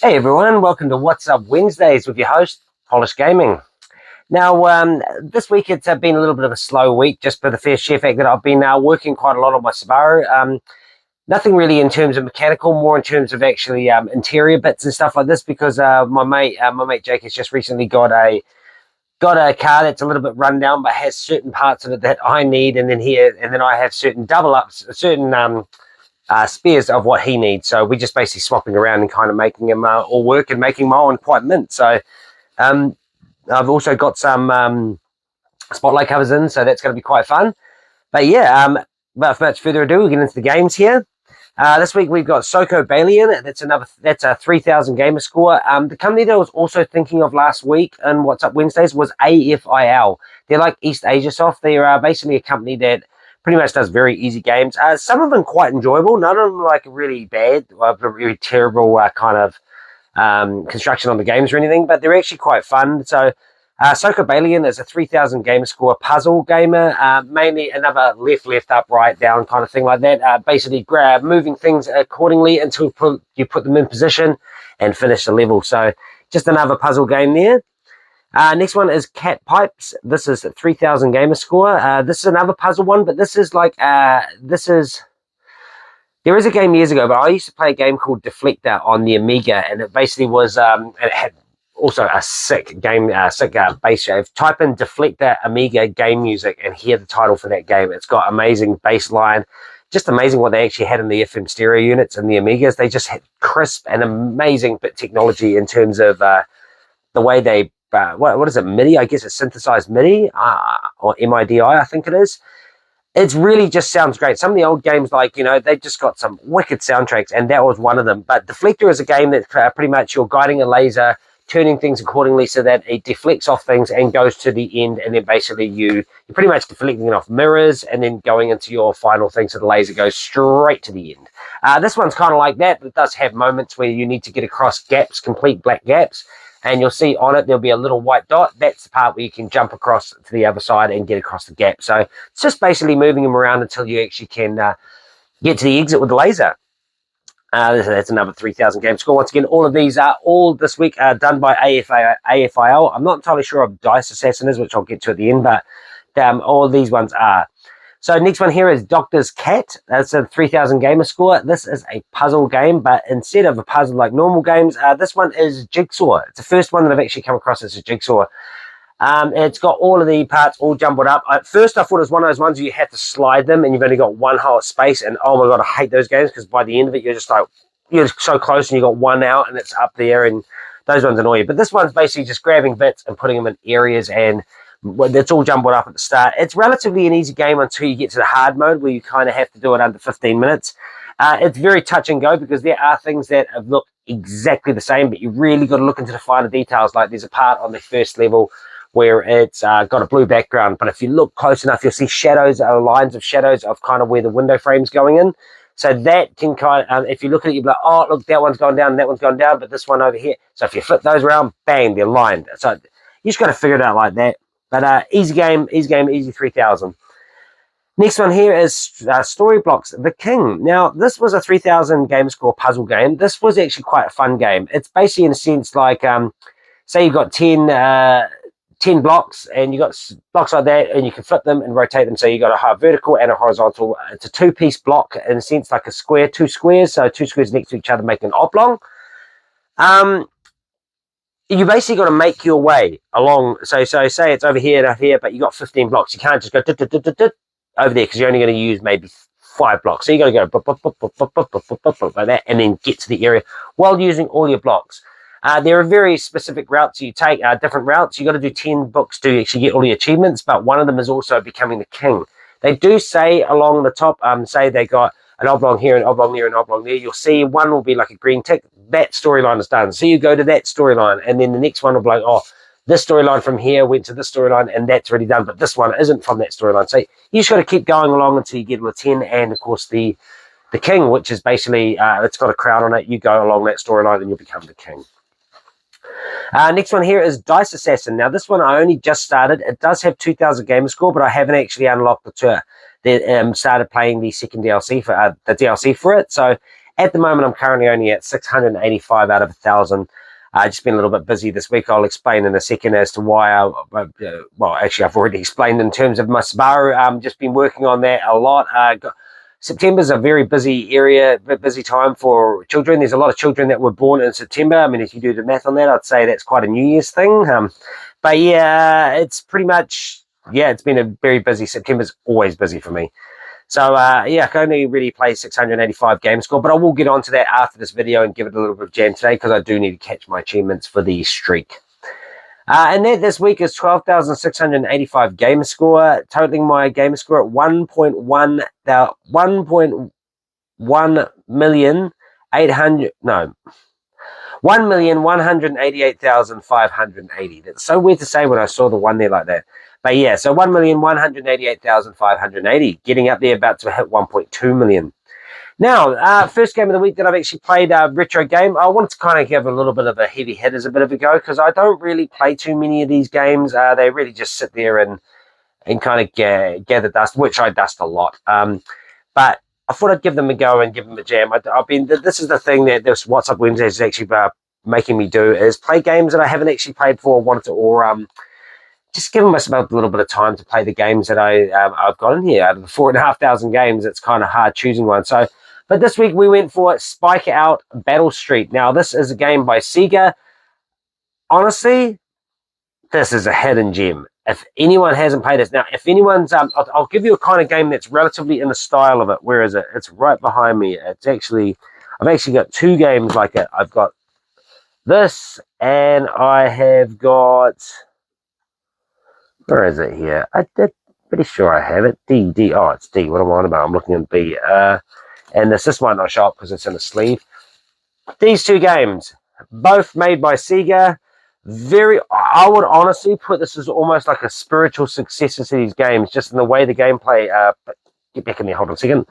Hey everyone, welcome to What's Up Wednesdays with your host, Polish Gaming. Now, this week it's been a little bit of a slow week just for the sheer fact that I've been working quite a lot on my Subaru. Nothing really in terms of mechanical, more in terms of actually interior bits and stuff like this because my mate Jake has just recently got a car that's a little bit run down but has certain parts of it that I need, and then I have certain double ups, certain spares of what he needs. So we're just basically swapping around and kind of making him all work and making my own quite mint. So um, I've also got some spotlight covers in, so that's going to be quite fun. But yeah, without much further ado, we'll get into the games here. This week we've got Sokobalien. That's a 3,000 gamer score. The company that I was also thinking of last week and What's Up Wednesdays was AFIL. They're like East Asia Soft. They are basically a company that pretty much does very easy games. Some of them quite enjoyable. None of them like really bad, really terrible kind of construction on the games or anything, but they're actually quite fun. So Sokobalien is a 3,000 gamer score puzzle gamer, mainly another left, up, right, down kind of thing like that. Basically moving things accordingly until you put them in position and finish the level. So just another puzzle game there. Next one is Cat Pipes. This is 3,000 gamer score. This is another puzzle one, but this is like, there is a game years ago, but I used to play a game called Deflector on the Amiga, and it basically was, it had also a sick game, sick bass shave. Type in Deflector Amiga game music and hear the title for that game. It's got amazing bass line. Just amazing what they actually had in the FM stereo units and the Amigas. They just had crisp and amazing bit technology in terms of the way they, what is it, MIDI? I guess it's synthesized MIDI, or MIDI, I think it is. It really just sounds great. Some of the old games, like, they've just got some wicked soundtracks, and that was one of them. But Deflector is a game that pretty much you're guiding a laser, turning things accordingly so that it deflects off things and goes to the end, and then basically you're pretty much deflecting it off mirrors and then going into your final thing so the laser goes straight to the end. This one's kind of like that, but it does have moments where you need to get across gaps, complete black gaps, and you'll see on it there'll be a little white dot. That's the part where you can jump across to the other side and get across the gap. So it's just basically moving them around until you actually can get to the exit with the laser. That's another 3,000 game score. Once again, all of these are all this week done by AFIL. I'm not entirely sure of Dice Assassin is, which I'll get to at the end, but all of these ones are. So next one here is Doctor's Cat. That's a 3,000 gamer score. This is a puzzle game, but instead of a puzzle like normal games, this one is Jigsaw. It's the first one that I've actually come across as a Jigsaw. It's got all of the parts all jumbled up. At first, I thought it was one of those ones where you have to slide them and you've only got one whole space. And oh my God, I hate those games because by the end of it, you're just like, you're so close and you got one out and it's up there, and those ones annoy you. But this one's basically just grabbing bits and putting them in areas, and it's all jumbled up at the start. It's relatively an easy game until you get to the hard mode where you kind of have to do it under 15 minutes. It's very touch and go because there are things that look exactly the same, but you really got to look into the finer details. Like there's a part on the first level where it's got a blue background, but if you look close enough, you'll see shadows, lines of shadows of kind of where the window frame's going in. So that can kind of, if you look at it, you'll be like, oh, look, that one's gone down, that one's gone down, but this one over here. So if you flip those around, bang, they're lined. So you just got to figure it out like that. But easy game, easy 3,000. Next one here is Storyblocks, The King. Now, this was a 3,000 game score puzzle game. This was actually quite a fun game. It's basically in a sense like, say you've got 10 blocks, and you got blocks like that, and you can flip them and rotate them. So you got a vertical and a horizontal. It's a two-piece block in a sense, like a square, two squares. So two squares next to each other making an oblong. You basically got to make your way along. So say it's over here and over here, but you got 15 blocks. You can't just go over there because you're only going to use maybe 5 blocks. So you got to go like that, and then get to the area while using all your blocks. There are very specific routes you take, different routes. You got to do 10 books to actually get all the achievements, but one of them is also becoming the king. They do say along the top, say they got an oblong here, an oblong there, an oblong there. You'll see one will be like a green tick. That storyline is done. So you go to that storyline, and then the next one will be like, oh, this storyline from here went to this storyline, and that's already done, but this one isn't from that storyline. So you just got to keep going along until you get to 10, and of course the king, which is basically, it's got a crown on it. You go along that storyline, and you'll become the king. Next one here is Dice Assassin. Now, this one I only just started. It does have 2,000 gamer score, but I haven't actually unlocked the tour. They started playing the second DLC for the DLC for it. So At the moment, I'm currently only at 685 out of 1,000. Just been a little bit busy this week. I'll explain in a second as to why. Well, actually, I've already explained in terms of my Subaru. Just been working on that a lot. September's a very busy area, busy time for children. There's a lot of children that were born in September. I mean, if you do the math on that, I'd say that's quite a New Year's thing. But yeah, it's pretty much, yeah, it's been a very busy. September's always busy for me. So yeah, I can only really play 685 game score, but I will get onto that after this video and give it a little bit of jam today because I do need to catch my achievements for the streak. And that this week is 12,685 gamer score, totaling my gamer score at 1,188,580. That's so weird to say when I saw the one there like that. But yeah, so 1,188,580, getting up there about to hit 1.2 million. Now, first game of the week that I've actually played a retro game. I wanted to kind of give a little bit of a heavy hit as a bit of a go because I don't really play too many of these games. They really just sit there and kind of gather dust, which I dust a lot. But I thought I'd give them a go and give them a jam. This is the thing that this WhatsApp Wednesday is actually making me do, is play games that I haven't actually played before, or just giving myself a little bit of time to play the games that I've got in here. Out of the 4,500 games, it's kind of hard choosing one. So, but this week we went for Spikeout Battle Street. Now, this is a game by Sega. Honestly, this is a hidden gem. If anyone hasn't played this, now, if anyone's, I'll give you a kind of game that's relatively in the style of it. Where is it? It's right behind me. I've actually got two games like it. I've got this, and I have got. Where is it here? I'm pretty sure I have it. D. Oh, it's D. What am I on about? I'm looking at B. And this might not show up because it's in the sleeve. These two games, both made by Sega. I would honestly put this as almost like a spiritual successor to these games, just in the way the gameplay. Get back in there. Hold on a second.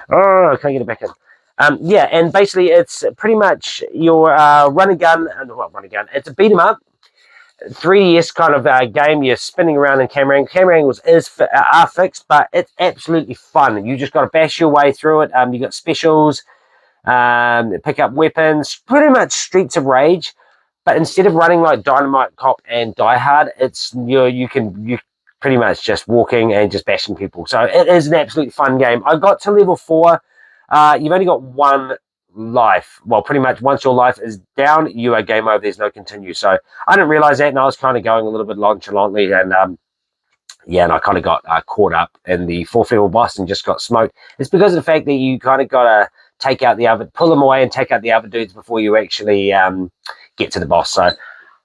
Oh, I can't get it back in. Yeah, and basically it's pretty much your run and gun. It's a beat 'em up. 3DS kind of game. You're spinning around in camera angles. Camera angles are fixed, but it's absolutely fun. You just got to bash your way through it. You got specials, pick up weapons, pretty much Streets of Rage. But instead of running like Dynamite Cop and Die Hard, you pretty much just walking and just bashing people. So it is an absolutely fun game. I got to level 4. You've only got one life. Well, pretty much once your life is down, you are game over. There's no continue. So I didn't realize that, and I was kind of going a little bit nonchalantly, and yeah, and I kind of got caught up in the 4th level boss and just got smoked. It's because of the fact that you kind of got to pull them away and take out the other dudes before you actually get to the boss. So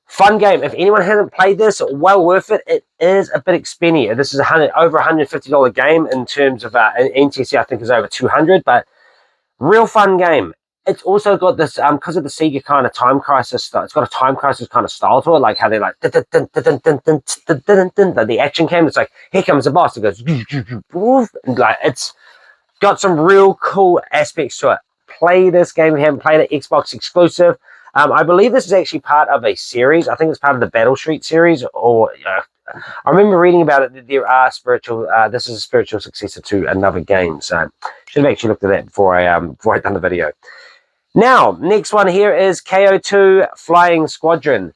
fun game. If anyone hasn't played this, well worth it. It is a bit expensive. This is over $150 game in terms of NTC. I think is over 200, but real fun game. It's also got this, because of the Sega kind of Time Crisis stuff, it's got a Time Crisis kind of style to it, like how they're like, the action cam, it's like, here comes the boss, it goes, and like, it's got some real cool aspects to it. Play this game if you haven't played it, Xbox exclusive. I believe this is actually part of a series. I think it's part of the Battle Street series, or I remember reading about it that there are this is a spiritual successor to another game. So should have actually looked at that before I done the video. Now, next one here is Keio 2 Flying Squadron.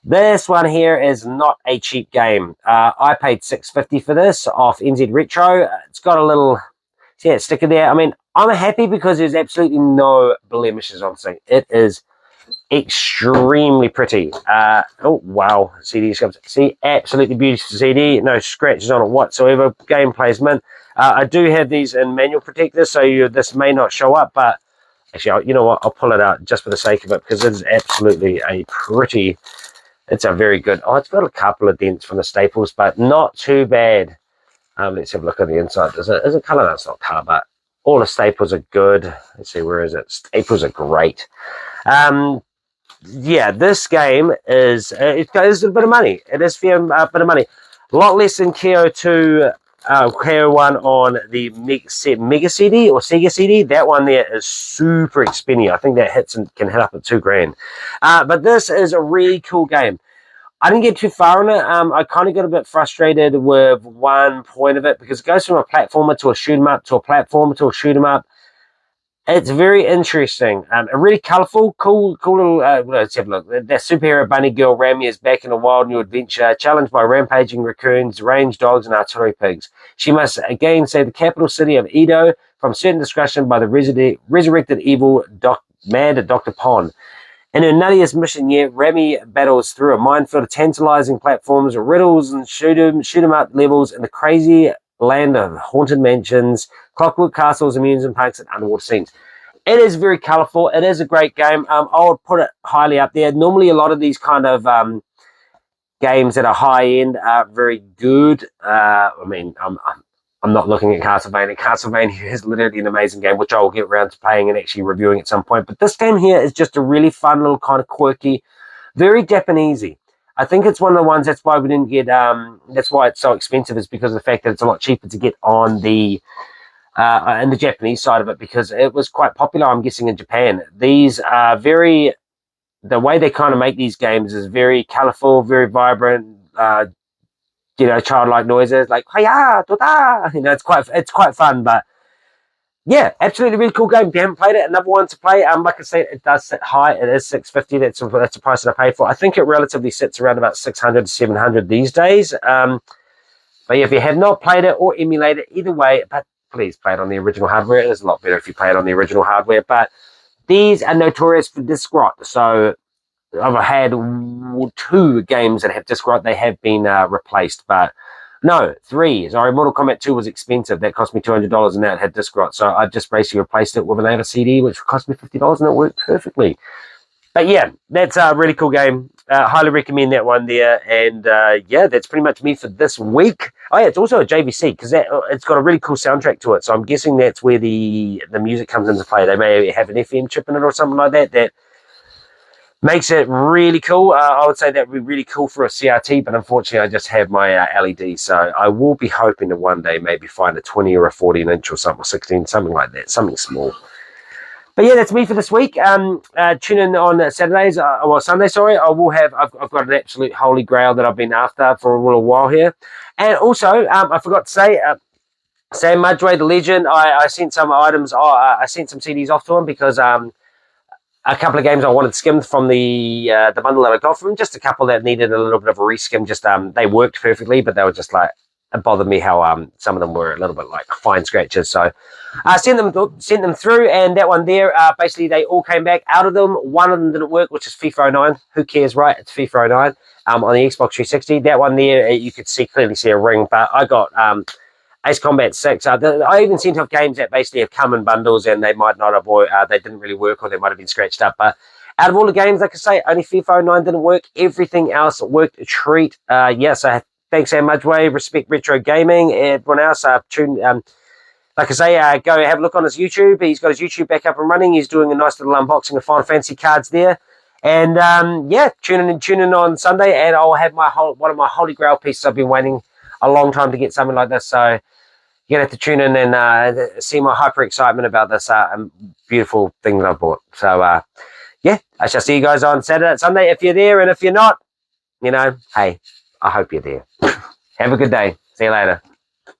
This one here is not a cheap game. I paid $6.50 for this off NZ Retro. It's got a little sticker there. I mean, I'm happy because there's absolutely no blemishes on this thing. It is extremely pretty. Oh wow, CD comes. See, absolutely beautiful CD. No scratches on it whatsoever. Gameplay is mint. I do have these in manual protectors, so this may not show up, but actually, you know what? I'll pull it out just for the sake of it because it is absolutely a pretty. It's a very good. Oh, it's got a couple of dents from the staples, but not too bad. Let's have a look at the inside. Is it color? No, it's not color, but all the staples are good. Let's see, where is it? Staples are great. Yeah, this game is it is a bit of money. It is fair bit of money. A lot less than Keio 2, Keio 1 on the Mega CD or Sega CD. That one there is super expensive. I think that can hit up at $2,000. But this is a really cool game. I didn't get too far on it. I kind of got a bit frustrated with one point of it because it goes from a platformer to a shoot 'em up to a platformer to a shoot 'em up. It's very interesting. A really colourful, cool little. Let's have a look. That superhero bunny girl Rami is back in a wild new adventure, challenged by rampaging raccoons, range dogs, and artillery pigs. She must again save the capital city of Edo from certain destruction by the resurrected evil mad Dr. Pon. In her nuttiest mission yet, Rami battles through a minefield of tantalizing platforms, riddles, and shoot 'em up levels in the crazy land of haunted mansions, clockwork castles, amusement parks, and underwater scenes. It is very colourful. It is a great game. I would put it highly up there. Normally, a lot of these kind of games that are high end are very good. I'm not looking at Castlevania. Castlevania is literally an amazing game, which I will get around to playing and actually reviewing at some point. But this game here is just a really fun little kind of quirky, very Japanesey. I think it's one of the ones, that's why we didn't get, that's why it's so expensive, is because of the fact that it's a lot cheaper to get on the, in the Japanese side of it, because it was quite popular, I'm guessing, in Japan. These are the way they kind of make these games is very colourful, very vibrant, childlike noises like "Hiya, toda." It's quite fun. But yeah, absolutely really cool game. If you haven't played it, another one to play. Like I said, it does sit high. It is $650. That's the price that I paid for. I think it relatively sits around about 600 to 700 these days. But yeah, if you have not played it or emulated it, either way, but please play it on the original hardware. It is a lot better if you play it on the original hardware. But these are notorious for disc rot. So I've had 2 games that have disc rot. They have been replaced, but no, 3. Sorry, Mortal Kombat 2 was expensive. That cost me $200, and that had disc rot. So I just basically replaced it with an AVA CD, which cost me $50, and it worked perfectly. But yeah, that's a really cool game. Highly recommend that one there. And yeah, that's pretty much me for this week. Oh yeah, it's also a JVC because it's got a really cool soundtrack to it. So I'm guessing that's where the music comes into play. They may have an FM chip in it or something like that. That makes it really cool. I would say that would be really cool for a CRT, but unfortunately I just have my LED. So I will be hoping to one day maybe find a 20 or a 14-inch or something, or 16, something like that, something small. But yeah, that's me for this week. Tune in on Saturdays, Sunday, sorry. I've got an absolute holy grail that I've been after for a little while here. And also, I forgot to say, Sam Mudgway, the legend, I sent some items, I sent some CDs off to him because a couple of games I wanted skimmed from the bundle that I got from him. Just a couple that needed a little bit of a reskim. Just they worked perfectly, but they were just like, it bothered me how some of them were a little bit like fine scratches. So I sent them through, and that one there, basically they all came back. Out of them, one of them didn't work, which is FIFA 09. Who cares, right? It's FIFA 09 on the Xbox 360. That one there, you could clearly see a ring, but I got Ace Combat 6. I even sent off games that basically have come in bundles and they might not have, they didn't really work, or they might have been scratched up. But out of all the games, like I say, only FIFA 09 didn't work. Everything else worked a treat. So thanks, Sam Mudgway. Respect Retro Gaming. Everyone else, like I say, go have a look on his YouTube. He's got his YouTube back up and running. He's doing a nice little unboxing of Final Fantasy cards there. And tune in on Sunday, and I'll have one of my Holy Grail pieces. I've been waiting a long time to get something like this, so you're gonna have to tune in and see my hyper excitement about this beautiful thing that I bought. So I shall see you guys on Sunday if you're there, and if you're not, hey, I hope you're there. Have a good day. See you later.